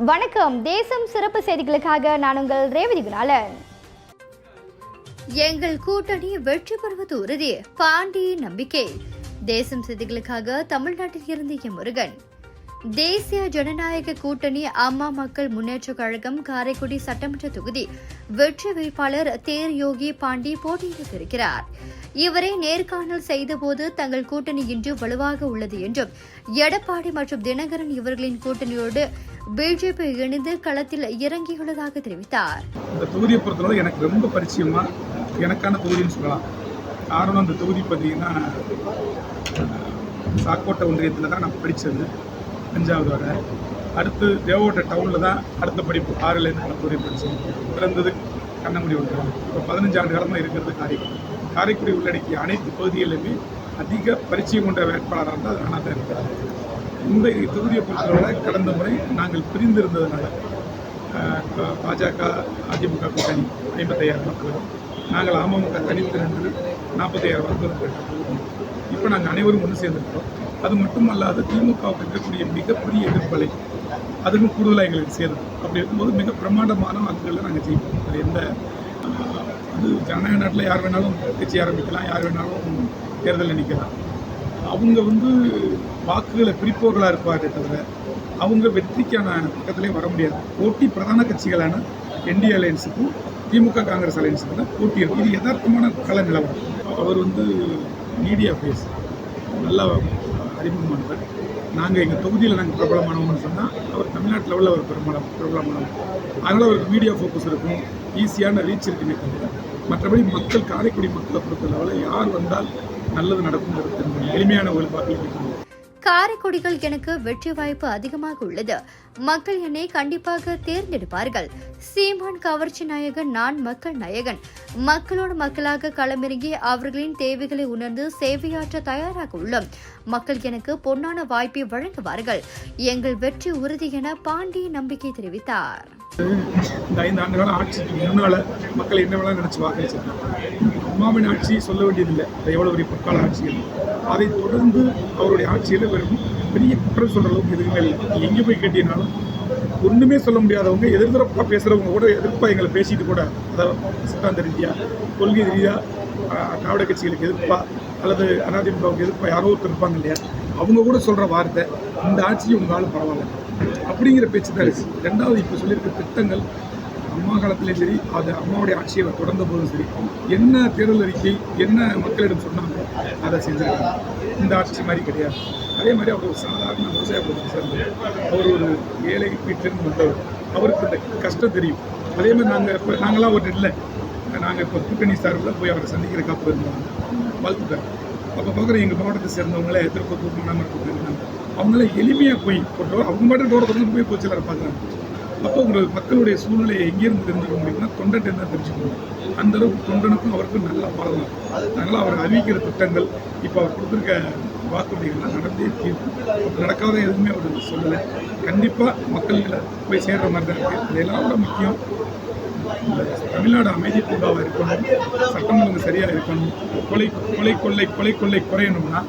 வணக்கம். தேசம் சிறப்பு செய்திகளுக்காக நான் உங்கள் ரேவதி குணாலன். எங்கள் கூட்டணி வெற்றி பெறுவது உறுதி, பாண்டி நம்பிக்கை. தேசம் செய்திகளுக்காக தமிழ்நாட்டில் இருந்து எம் முருகன். தேசிய ஜனநாயக கூட்டணி அம்மா மக்கள் முன்னேற்ற கழகம் காரைக்குடி சட்டமன்ற தொகுதி வெற்றி வேட்பாளர் தேர் யோகி பாண்டி போட்டியிட்டிருக்கிறார். இவரை நேர்காணல் செய்தபோது தங்கள் கூட்டணி இன்று வலுவாக உள்ளது என்றும், எடப்பாடி மற்றும் தினகரன் இவர்களின் கூட்டணியோடு பிஜேபி இணைந்து களத்தில் இறங்கியுள்ளதாக தெரிவித்தார். இந்த தொகுதியை பொறுத்தவரை எனக்கு ரொம்ப பரிச்சயமா எனக்கான தொகுதின்னு சொல்லலாம். காரணம், இந்த தொகுதி பார்த்தீங்கன்னா சாக்கோட்டை ஒன்றியத்தில் தான் நான் படித்தது 5வது வரை. அடுத்து தேவோட்டை டவுனில் தான் அடுத்த படிப்பு 6லேருந்து கலத்தூரி படித்தேன். பிறந்தது கண்ணங்குடி ஒன்றியம். இப்போ 15 ஆண்டு காலமாக இருக்கிறது காரைக்குடி. காரைக்குடி உள்ளடக்கிய அனைத்து பகுதிகளிலுமே அதிக பரிச்சயம் கொண்ட வேட்பாளராக இருந்தால் அது நானாக தான் இருக்கிறார். இந்த தொகுதியை பொறுத்தவரை கடந்த முறை நாங்கள் பிரிந்திருந்ததுனால பாஜக அதிமுக கூட்டணி 55,000 வாக்குகள், நாங்கள் அமமுக தனித்து நின்று 40,000 வாக்குகள் பெற்றோம். இப்போ நாங்கள் அனைவரும் ஒன்று சேர்ந்துருக்கோம். அது மட்டுமல்லாது திமுகவுக்கு இருக்கக்கூடிய மிகப்பெரிய எதிர்ப்பலை அதுக்கும் கூடுதலாக எங்களுக்கு சேரும். அப்படி இருக்கும்போது மிக பிரமாண்டமான வாக்குகளில் நாங்கள் ஜெயிப்போம். அது எந்த அது ஜனநாயக நாட்டில் யார் வேணாலும் கட்சி ஆரம்பிக்கலாம், யார் வேணாலும் தேர்தலில் நிற்கலாம். அவங்க வாக்குகளை பிரிப்பவர்களாக இருப்பாரே தவிர அவங்க வெற்றிக்கான பக்கத்திலே வர முடியாது. போட்டி பிரதான கட்சிகளான என்டிஏ அலையன்ஸுக்கும் திமுக காங்கிரஸ் அலையன்ஸுக்கு தான் போட்டி இருக்கும். இது யதார்த்தமான கள நிலவரம். அவர் மீடியா ஃபேஸ் நல்லா அறிமுகமானவர். நாங்கள் எங்கள் தொகுதியில் நாங்கள் பிரபலமானவங்கன்னு சொன்னால் அவர் தமிழ்நாட்டு லெவலில் அவர் பிரபலமானவர். அதனால் அவருக்கு மீடியா ஃபோக்கஸ் இருக்கும், ஈஸியான ரீச் இருக்குன்னு தவிர மற்றபடி மக்கள் காரைக்குடி மக்களை பொறுத்த லெவலில் யார் வந்தால் நல்லது நடக்குங்கிறது எளிமையான ஒரு பார்க்க. காரைக்குடிகள் எனக்கு வெற்றி வாய்ப்பு அதிகமாக உள்ளது. மக்கள் என்னை கண்டிப்பாக தேர்ந்தெடுப்பார்கள். சீமான் கவர்ச்சி நாயகன், நான் மக்கள் நாயகன். மக்களோடு மக்களாக களமிறங்கி அவர்களின் தேவைகளை உணர்ந்து சேவையாற்ற தயாராக உள்ளோம். மக்கள் எனக்கு பொன்னான வாய்ப்பை வழங்குவார்கள். எங்கள் வெற்றி உறுதி என பாண்டி நம்பிக்கை தெரிவித்தார். இந்த 5 ஆண்டு கால ஆட்சிக்கு முன்னால மக்கள் என்ன வேணாலும் நினைச்சு வாக்களிச்சிருக்காங்க. அம்மாவின் ஆட்சி சொல்ல வேண்டியதில்லை, எவ்வளவு பெரிய பொற்கால ஆட்சிகள். அதை தொடர்ந்து அவருடைய ஆட்சியில் வெறும் பெரிய குற்றம் சொல்கிற அளவுக்கு எதுவுமே இல்லை. எங்கே போய் கேட்டீங்கன்னாலும் ஒன்றுமே சொல்ல முடியாதவங்க, எதிர்த்தரப்பாக பேசுகிறவங்க கூட எதிர்ப்பாக எங்களை பேசிட்டு கூட, அதாவது சித்தாந்த ரீதியாக கொள்கை ரீதியாக திராவிட கட்சிகளுக்கு எதிர்ப்பா அல்லது அதிமுகவுக்கு எதிர்ப்பாக யாரோ ஒருத்தர் இருப்பாங்க இல்லையா, அவங்க கூட சொல்கிற வார்த்தை இந்த ஆட்சியும் உங்களாலும் பரவாயில்ல அப்படிங்கிற பேச்சு தான் இருக்குது. 2வது இப்போ சொல்லியிருக்க திட்டங்கள் அம்மா காலத்திலையும் சரி, அது அம்மாவுடைய ஆட்சியை தொடர்ந்த போதும் சரி, என்ன தேர்தல் அறிக்கை என்ன மக்களிடம் சொன்னாங்க அதை செஞ்சுருக்காங்க. இந்த ஆட்சி மாதிரி கிடையாது. அதே மாதிரி அவர் ஒரு சாதாரண விவசாய குடும்பத்தை சேர்ந்தவர். அவர் ஒரு ஏழை வீட்டிலிருந்து வந்தவர். அவருக்கு இந்த கஷ்டம் தெரியும். அதே மாதிரி நாங்களாம் ஒரு இல்லை, நாங்கள் இப்போ கூட்டணி சார்பில் போய் அவரை சந்திக்கிற காப்பு இருந்தாங்க, வாழ்த்துட்டார். அப்போ பார்க்குற எங்கள் மாவட்டத்தை சேர்ந்தவங்களே திருப்பத்தூர் மாநகரத்துக்கு இருந்தாங்க. அவங்கள எளிமையாக போய் போட்டோம், அவங்க மட்டும் தோட்டத்துலேருந்து போய் போச்சு பார்க்குறாங்க. அப்போ உங்களுக்கு மக்களுடைய சூழ்நிலையை எங்கேருந்து தெரிஞ்சுக்க முடியும்னா தொண்டன்ட்டு தான் தெரிஞ்சுக்க முடியும். அந்தளவுக்கு தொண்டனுக்கும் அவருக்கும் நல்லா பழகலாம். அதனால் அவர் அறிவிக்கிற திட்டங்கள் இப்போ அவர் கொடுத்துருக்க வாக்குறுதிகள்லாம் நடந்தே தீர்ப்பு. நடக்காத எதுவுமே அவர் சொல்லலை. கண்டிப்பாக மக்கள்கிட்ட போய் சேர்கிற மாதிரி தான் இருக்குது. இதெல்லாம் விட முக்கியம், தமிழ்நாடு அமைதி பூங்காவாக இருக்கணும், சட்டம் ஒழுங்கு சரியாக இருக்கணும், கொலை குறையணும்னா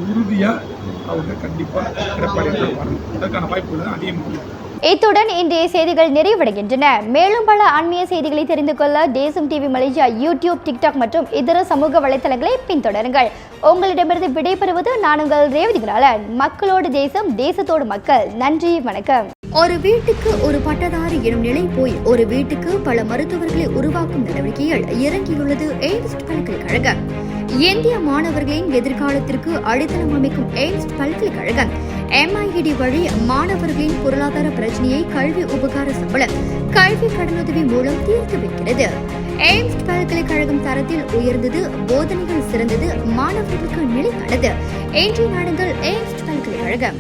உறுதியாக அவங்க கண்டிப்பாக எடப்பாடி வரணும். அதுக்கான வாய்ப்புகள் அதிகமாக. இத்துடன் இன்றைய செய்திகள் நிறைவடைகின்றன. மேலும் பல ஆன்மீக செய்திகளை தெரிந்து கொள்ள தேசம் டிவி மலேசியா யூடியூப், டிக்டாக் மற்றும் இதர சமூக வலைத்தளங்களை பின்தொடருங்கள். உங்களிடமிருந்து விடைபெறுவது நான் உங்கள் ரேவதி குணாலன். மக்களோடு தேசம், தேசத்தோடு மக்கள். நன்றி, வணக்கம். ஒரு வீட்டுக்கு ஒரு பட்டதாரி எனும் நிலை போய் ஒரு வீட்டுக்கு பல மருத்துவர்களை உருவாக்கும் நடவடிக்கையில் இறங்கியுள்ளது எய்ம்ஸ் பல்கலைக்கழகம். இந்திய மாணவர்களின் எதிர்காலத்திற்கு அடித்தளம் அமைக்கும் எய்ம்ஸ் பல்கலைக்கழகம் MIED வழி மாணவர்களின் பொருளாதார பிரச்சனையை கல்வி உபகார சம்பளம், கல்வி கடனுதவி மூலம் தீர்த்து வைக்கிறது. எய்ம்ஸ் பல்கலைக்கழகம் தரத்தில் உயர்ந்தது, போதனைகள் சிறந்தது, மாணவர்களுக்கு நிலையானது. இன்றைய நாடுகள் எய்ம்ஸ் பல்கலைக்கழகம்.